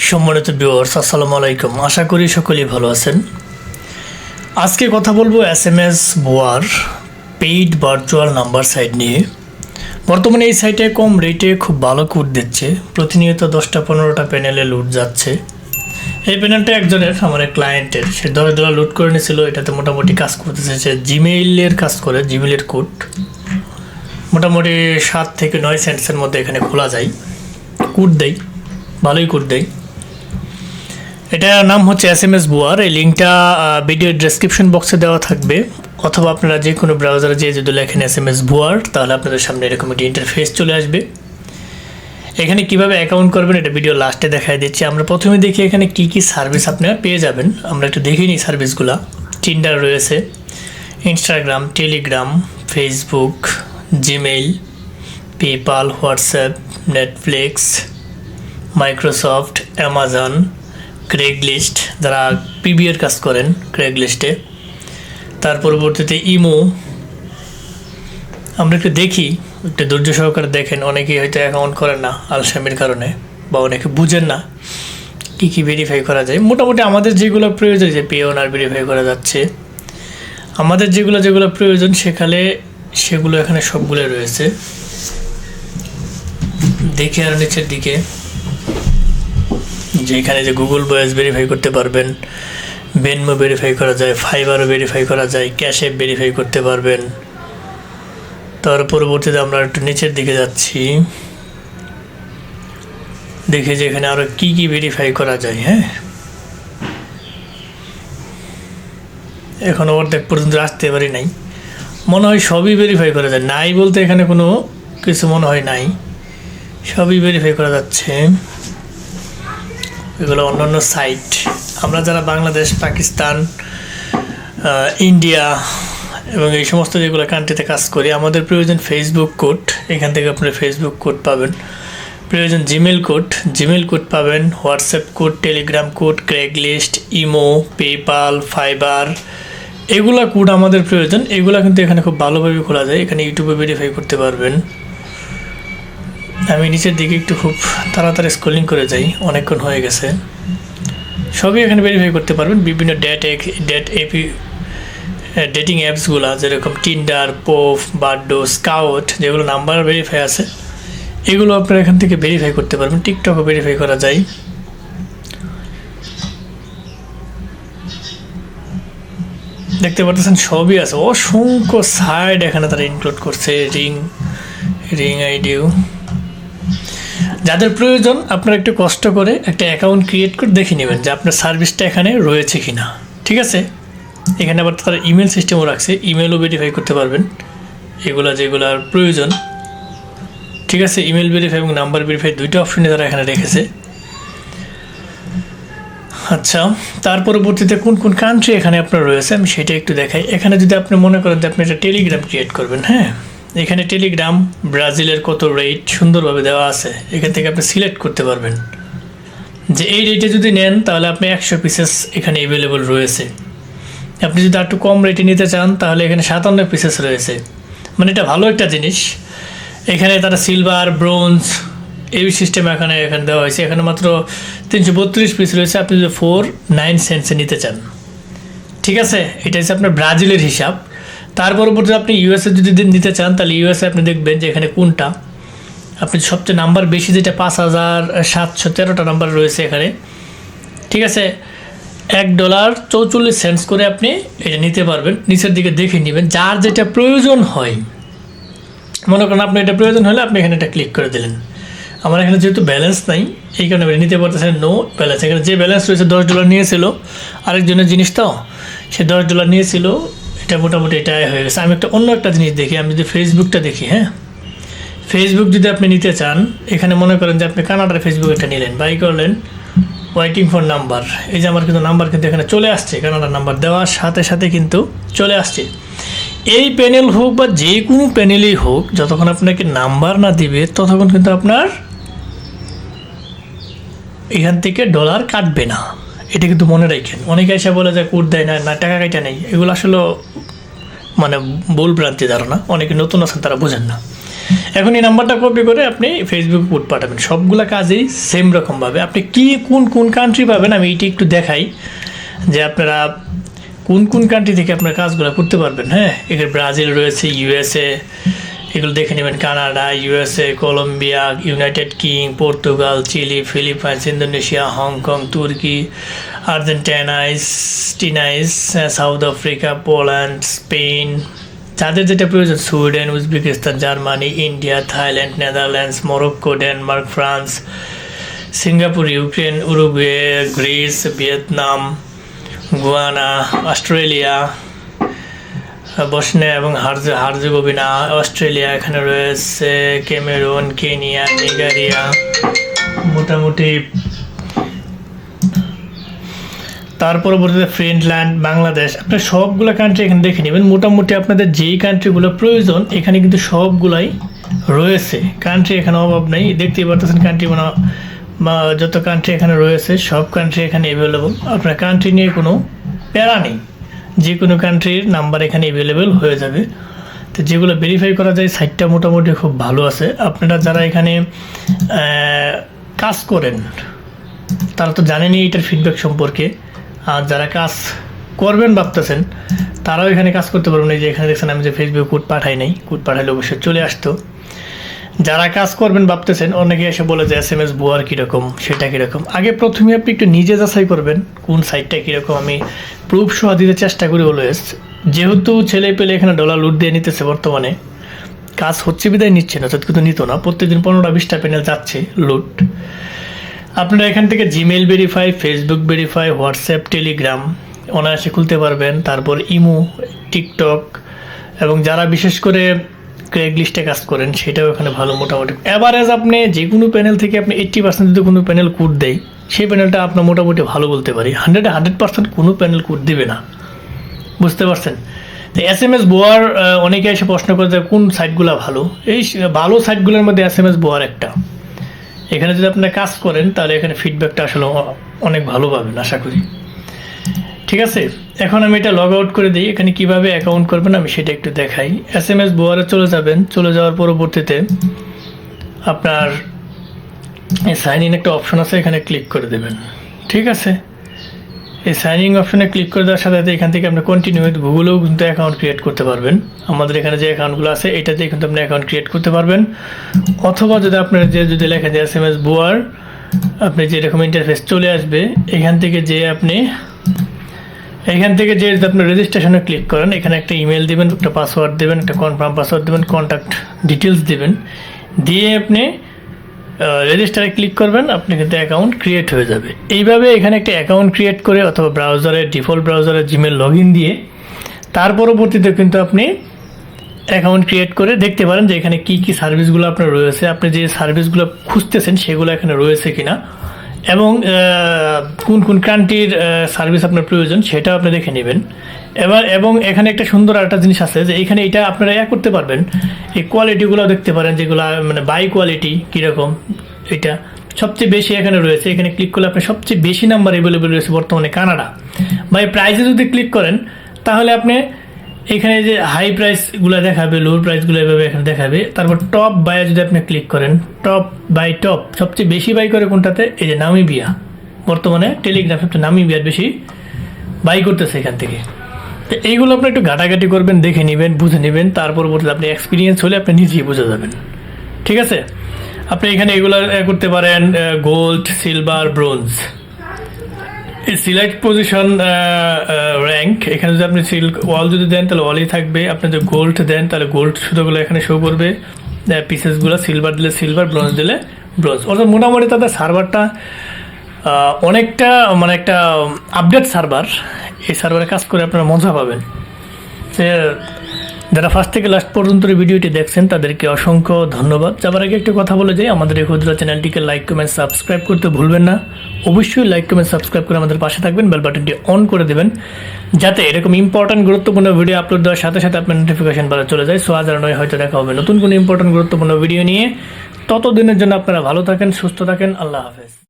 সম্মানিত ভিউয়ার্স, আসসালামু আলাইকুম। আশা করি সকলেই ভালো আছেন। আজকে কথা বলবো এসএমএস ভুয়ার পেইড ভার্চুয়াল নাম্বার সাইট নিয়ে। বর্তমানে এই সাইটে কম রেটে খুব ভালো কোড দিচ্ছে। প্রতিনিয়ত 10-15টা প্যানেলে লুট যাচ্ছে। এই প্যানেলটা একজনের, আমার এক ক্লায়েন্টের, সে $10 লুট করে নিয়েছিল। এটাতে মোটামুটি কাজ করতেছে, সে জিমেইলের কাজ করে, জিমেইলের কোড মোটামুটি 7 থেকে 9 সেন্টসের মধ্যে এখানে খোলা যায়। কোড দেয়, ভালোই কোড দেয়। এটার নাম হচ্ছে এসএমএস ভুয়ার। এই লিঙ্কটা ভিডিও ডেসক্রিপশন বক্সে দেওয়া থাকবে, অথবা আপনারা যে কোনো ব্রাউজারে যেয়ে যদি লেখেন এসএমএস ভুয়ার, তাহলে আপনাদের সামনে এরকম একটি ইন্টারফেস চলে আসবে। এখানে কিভাবে অ্যাকাউন্ট করবেন এটা ভিডিও লাস্টে দেখাই দিচ্ছি। আমরা প্রথমে দেখি এখানে কি কি সার্ভিস আপনারা পেয়ে যাবেন। আমরা একটু দেখে নিই সার্ভিসগুলো। টিন্ডার রয়েছে, Instagram, Telegram, Facebook, Gmail, PayPal, WhatsApp, Netflix, Microsoft, Amazon, Craigslist, যারা পিবিএর কাজ করেন ক্রেগলিস্টে। তার পরবর্তীতে ইমো। আমরা একটু দেখি, একটু ধৈর্য সহকারে দেখেন। অনেকেই হয়তো অ্যাকাউন্ট করেন না আলসামির কারণে, বা অনেকে বুঝেন না কী কী ভেরিফাই করা যায়। মোটামুটি আমাদের যেগুলো প্রয়োজন, যে পে ওনার ভেরিফাই করা যাচ্ছে, আমাদের যেগুলো প্রয়োজন সেগুলো এখানে সবগুলো রয়েছে। দেখে আর নিচের দিকে যে এখানে যে গুগল ভয়েস ভেরিফাই করতে পারবেন, ভেনমো ভেরিফাই করা যায়, ফাইবারও ভেরিফাই করা যায়, ক্যাশ অ্যাপ ভেরিফাই করতে পারবেন। তার পরবর্তীতে আমরা একটু নিচের দিকে যাচ্ছি, দেখি যে এখানে আরও কী কী ভেরিফাই করা যায়। হ্যাঁ, এখনও অর্ধেক পর্যন্ত আসতে পারি নাই, মনে হয় সবই ভেরিফাই করা যায়। নাই বলতে এখানে কোনো কিছু মনে হয় নাই, সবই ভেরিফাই করা যাচ্ছে। এগুলো অন্যান্য সাইট। আমরা যারা বাংলাদেশ, পাকিস্তান, ইন্ডিয়া এবং এই সমস্ত যেগুলো কান্ট্রিতে কাজ করি, আমাদের প্রয়োজন ফেসবুক কোড। এখান থেকে আপনারা ফেসবুক কোড পাবেন। প্রয়োজন জিমেল কোড পাবেন, WhatsApp code, Telegram code, Craigslist, imo, PayPal, Fiverr, এগুলা কোড আমাদের প্রয়োজন। এগুলা কিন্তু এখানে খুব ভালোভাবে খোলা যায়। এখানে ইউটিউবে ভেরিফাই করতে পারবেন। আমি নিচের দিকে একটু খুব তাড়াতাড়ি স্ক্রলিং করে যাই, অনেকক্ষণ হয়ে গেছে। সবই এখানে ভেরিফাই করতে পারবেন। বিভিন্ন ডেটিং অ্যাপসগুলো, যেরকম টিন্ডার, পোফ, বাড্ডো, স্কাউট, যেগুলো নাম্বার ভেরিফাই আছে, এগুলো আপনারা এখান থেকে ভেরিফাই করতে পারবেন। টিকটকও ভেরিফাই করা যায়। দেখতে পাচ্ছেন সবই আছে, অসংখ্য সাইট এখানে তারা ইনক্লুড করছে। রিং আইডিও। যাদের প্রয়োজন আপনারা একটু কষ্ট করে একটা অ্যাকাউন্ট ক্রিয়েট করে দেখে নেবেন যে আপনার সার্ভিসটা এখানে রয়েছে কি না। ঠিক আছে, এখানে আবার তারা ইমেল সিস্টেমও রাখছে, ইমেলও ভেরিফাই করতে পারবেন যেগুলোর প্রয়োজন। ঠিক আছে, ইমেল ভেরিফাই এবং নাম্বার ভেরিফাই দুইটা অপশনে তারা এখানে রেখেছে। আচ্ছা, তার পরবর্তীতে কোন কোন কান্ট্রি এখানে আপনার রয়েছে আমি সেটা একটু দেখাই। এখানে যদি আপনি মনে করেন যে আপনি একটা টেলিগ্রাম ক্রিয়েট করবেন, হ্যাঁ, এখানে টেলিগ্রাম, ব্রাজিলের কত রেট সুন্দরভাবে দেওয়া আছে। এখান থেকে আপনি সিলেক্ট করতে পারবেন যে এই রেটে যদি নেন তাহলে আপনি 100 পিসেস এখানে অ্যাভেলেবল রয়েছে। আপনি যদি একটু কম রেটে নিতে চান তাহলে এখানে 57 পিসেস রয়েছে। মানে এটা ভালো একটা জিনিস। এখানে তারা সিলভার, ব্রোঞ্জ এই সিস্টেম এখানে দেওয়া হয়েছে। এখানে মাত্র 332 পিস রয়েছে। আপনি যদি 4.9 সেন্টসে নিতে চান, ঠিক আছে, এটা হচ্ছে আপনার ব্রাজিলের হিসাব। তার পরবর্তীতে আপনি ইউএসএ যদি নিতে চান তাহলে ইউএসএ আপনি দেখবেন যে এখানে কোনটা আপনি সবচেয়ে নাম্বার বেশি, যেটা 5713টা নাম্বার রয়েছে এখানে। ঠিক আছে, $1.44 করে আপনি এটা নিতে পারবেন। নিচের দিকে দেখে নেবেন যার যেটা প্রয়োজন হয়। মনে করেন আপনি এটা প্রয়োজন হলে আপনি এখানে এটা ক্লিক করে দিলেন। আমার এখানে যেহেতু ব্যালেন্স নাই, এই কারণে নিতে পারতেছেন নো ব্যালেন্স। এখানে যে ব্যালেন্স রয়েছে $10 নিয়েছিল, আরেকজনের জিনিস তো, সে $10 নিয়েছিল। এটা মোটামুটি এটাই হয়ে গেছে। আমি অন্য একটা জিনিস দেখি, আমি যদি ফেসবুকটা দেখি, হ্যাঁ, ফেসবুক যদি আপনি নিতে চান, এখানে মনে করেন যে আপনি কানাডার ফেসবুক একটা নিলেন, বাই করলেন, ওয়েটিং ফর নাম্বার। এই যে আমার কিন্তু নাম্বার কিন্তু এখানে চলে আসছে, কানাডার নাম্বার দেওয়ার সাথে সাথে কিন্তু চলে আসছে। এই প্যানেল হোক বা যে কোনো প্যানেলেই হোক, যতক্ষণ আপনাকে নাম্বার না দিবে ততক্ষণ কিন্তু আপনার এখান থেকে ডলার কাটবে না। এটা কিন্তু মনে রাখেন। অনেকে এসে বলে যে কোড দেয় না, টাকা কাটা নেই, এগুলো আসলে মানে ভুল ভ্রান্তি ধারণা। অনেকে নতুন আছেন, তারা বোঝেন না। এখন এই নাম্বারটা কপি করে আপনি ফেসবুক কোড পাঠাবেন। সবগুলা কাজেই সেম রকমভাবে আপনি কোন কোন কান্ট্রি পাবেন আমি এইটি একটু দেখাই, যে আপনারা কোন কোন কান্ট্রি থেকে আপনার কাজগুলো করতে পারবেন। হ্যাঁ, এখানে ব্রাজিল রয়েছে, ইউএসএ, এগুলো দেখে নেবেন, কানাডা, ইউএসএ, কলম্বিয়া, ইউনাইটেড কিং, Portugal, Chile, Philippines, Indonesia, Hong Kong, Turkey, Argentina, South Africa, Poland, Spain, যাদের যেটা প্রয়োজন, Sweden, Uzbekistan, Germany, India, Thailand, Netherlands, Morocco, Denmark, France, Singapore, Ukraine, Uruguay, Greece, Vietnam, Guyana, Australia, Bosnia এবং Herzegovina, Australia, এখানে রয়েছে Cameroon, Kenya, Nigeria, মোটামুটি তার পরবর্তীতে Finland, Bangladesh. আপনার সবগুলো কান্ট্রি এখানে দেখে নেবেন। মোটামুটি আপনাদের যেই কান্ট্রিগুলো প্রয়োজন এখানে কিন্তু সবগুলাই রয়েছে, কান্ট্রি এখানে অভাব নেই। দেখতেই পারতেছেন কান্ট্রি বা যত কান্ট্রি এখানে রয়েছে সব কান্ট্রি এখানে অ্যাভেলেবল। আপনার কান্ট্রি নিয়ে কোনো প্যারা নেই, যে কোনো কান্ট্রির নাম্বার এখানে অ্যাভেলেবেল হয়ে যাবে। তো যেগুলো ভেরিফাই করা যায় সাইটটা মোটামুটি খুব ভালো আছে। আপনারা যারা এখানে কাজ করেন তারা তো জানেনই এটার ফিডব্যাক সম্পর্কে, আর যারা কাজ করবেন ভাবতেছেন তারাও এখানে কাজ করতে পারবেন। এই যে এখানে দেখছেন আমি যে ফেসবুক কোড পাঠাই নাই, কোড পাঠাইলে অবশ্যই চলে আসতো। যারা কাজ করবেন ভাবতেছেন, অনেকে এসে বলে যে SMS বুয়ার কীরকম, সেটা কীরকম। আগে প্রথমে আপনি একটু নিজে যাচাই করবেন কোন সাইটটা কীরকম। আমি প্রুফ সহ দিতে চেষ্টা করি অলওয়েজ, যেহেতু ছেলে পেলে এখানে ডলার লুট দিয়ে নিতেছে, বর্তমানে কাজ হচ্ছে বিদায় নিচ্ছে না, কিন্তু নিত না, প্রত্যেকদিন 15-20টা প্যানেল যাচ্ছে লুট। আপনারা এখান থেকে Gmail verify, Facebook verify, WhatsApp, Telegram অনায়াসে খুলতে পারবেন। তারপর ইমো, টিকটক, এবং যারা বিশেষ করে ক্রেগ লিস্টে কাজ করেন সেটাও এখানে ভালো। মোটামুটি অ্যাভারেজ আপনি যে কোনো প্যানেল থেকে আপনি 80% যদি কোনো প্যানেল কোড দেয়, সেই প্যানেলটা আপনার মোটামুটি ভালো বলতে পারি। 100% কোনো প্যানেল কোড দিবে না, বুঝতে পারছেন। তো SMS বোয়ার অনেকে এসে প্রশ্ন করে যে কোন সাইটগুলো ভালো। এই ভালো সাইটগুলোর মধ্যে SMS বোয়ার একটা। এখানে যদি আপনারা কাজ করেন তাহলে এখানে ফিডব্যাকটা আসলে অনেক ভালো পাবেন আশা করি। ঠিক আছে, এখন আমি এটা লগ আউট করে দিই। এখানে কিভাবে অ্যাকাউন্ট করবেন আমি সেটা একটু দেখাই। SMS বোয়ারে চলে যাবেন, চলে যাওয়ার পরবর্তীতে আপনার এই সাইন ইন একটা অপশন আছে, এখানে ক্লিক করে দেবেন। ঠিক আছে, এই সাইন ইন অপশনে ক্লিক করে দেওয়ার সাথে সাথে এখান থেকে আপনি কন্টিনিউ উইথ গুগলেও কিন্তু অ্যাকাউন্ট ক্রিয়েট করতে পারবেন। আমাদের এখানে যে অ্যাকাউন্টগুলো আছে এটাতে কিন্তু আপনি অ্যাকাউন্ট ক্রিয়েট করতে পারবেন। অথবা যদি আপনার যদি লেখা যায় SMS বোয়ার, আপনি যেরকম ইন্টারফেস চলে আসবে, এখান থেকে যে আপনি যদি আপনি রেজিস্ট্রেশনে ক্লিক করেন, এখানে একটা ইমেল দিবেন, একটা পাসওয়ার্ড দেবেন, একটা কনফার্ম পাসওয়ার্ড দেবেন, কন্ট্যাক্ট ডিটেলস দিবেন, দিয়ে আপনি রেজিস্টারে ক্লিক করবেন, আপনি কিন্তু অ্যাকাউন্ট ক্রিয়েট হয়ে যাবে। এইভাবে এখানে একটা অ্যাকাউন্ট ক্রিয়েট করে অথবা ডিফল্ট ব্রাউজারে জিমেল লগ ইন দিয়ে তার পরবর্তীতে কিন্তু আপনি অ্যাকাউন্ট ক্রিয়েট করে দেখতে পারেন যে এখানে কী কী সার্ভিসগুলো আপনার রয়েছে, আপনি যে সার্ভিসগুলো খুঁজতেছেন সেগুলো এখানে রয়েছে কিনা, এবং কোন কোন কান্ট্রির সার্ভিস আপনার প্রয়োজন সেটাও আপনি দেখে নেবেন। এবং এখানে একটা সুন্দর একটা জিনিস আছে যে এখানে এটা আপনারা করতে পারবেন, এই কোয়ালিটিগুলো দেখতে পারেন, যেগুলো মানে বাই কোয়ালিটি কীরকম, এটা সবচেয়ে বেশি এখানে রয়েছে। এখানে ক্লিক করলে আপনার সবচেয়ে বেশি নাম্বার অ্যাভেলেবেল রয়েছে বর্তমানে কানাডা। বা এই প্রাইসে যদি ক্লিক করেন তাহলে আপনি এখানে যে হাই প্রাইসগুলো দেখাবে, লো প্রাইসগুলো এভাবে এখানে দেখাবে। তারপর টপ বাইয়ে যদি আপনি ক্লিক করেন, টপ সবচেয়ে বেশি বাই করে কোনটাতে, এই যে নামিবিয়া, বর্তমানে টেলিগ্রাম সবচেয়ে নামিবিয়ার বেশি বাই করতেছে এখান থেকে। তো এইগুলো আপনি একটু ঘাটাঘাটি করবেন, দেখে নেবেন, বুঝে নেবেন, তার পরবর্তীতে আপনি এক্সপিরিয়েন্স হলে আপনি নিজেই বুঝে যাবেন। ঠিক আছে, আপনি এখানে এগুলো করতে পারেন, গোল্ড, সিলভার, ব্রোঞ্জ, এই সিলেক্ট পজিশন র্যাঙ্ক। এখানে যদি আপনি ওয়াল যদি দেন তাহলে ওয়ালই থাকবে, আপনি যদি গোল্ড দেন তাহলে গোল্ড শুধুগুলো এখানে শো করবে, পিসেসগুলো সিলভার দিলে সিলভার, ব্রোঞ্জ দিলে ব্রোঞ্জ। অর্থাৎ মোটামুটি তাদের সার্ভারটা অনেকটা মানে একটা আপডেট সার্ভার। এই সার্ভারে কাজ করে আপনারা মজা পাবেন। যারা ফার্স্ট থেকে লাস্ট পর্যন্ত ভিডিওটি দেখছেন তাদেরকে অসংখ্য ধন্যবাদ। যাবার আগে একটা কথা বলে যাই, আমাদের এই ক্ষুদ্র চ্যানেলটিকে লাইক, কমেন্ট, সাবস্ক্রাইব করতে ভুলবেন না। অবশ্যই লাইক, কমেন্ট, সাবস্ক্রাইব করে আমাদের পাশে থাকবেন, বেল বাটনটি অন করে দেবেন, যাতে এরকম ইম্পর্টেন্ট গুরুত্বপূর্ণ ভিডিও আপলোড দেওয়ার সাথে সাথে আপনার নোটিফিকেশন বারে চলে যায়। সো আজ আর নয়, হয়তো দেখা হবে নতুন কোনো ইম্পর্টেন্ট গুরুত্বপূর্ণ ভিডিও নিয়ে। ততদিনের জন্য আপনারা ভালো থাকেন, সুস্থ থাকেন, আল্লাহ হাফেজ।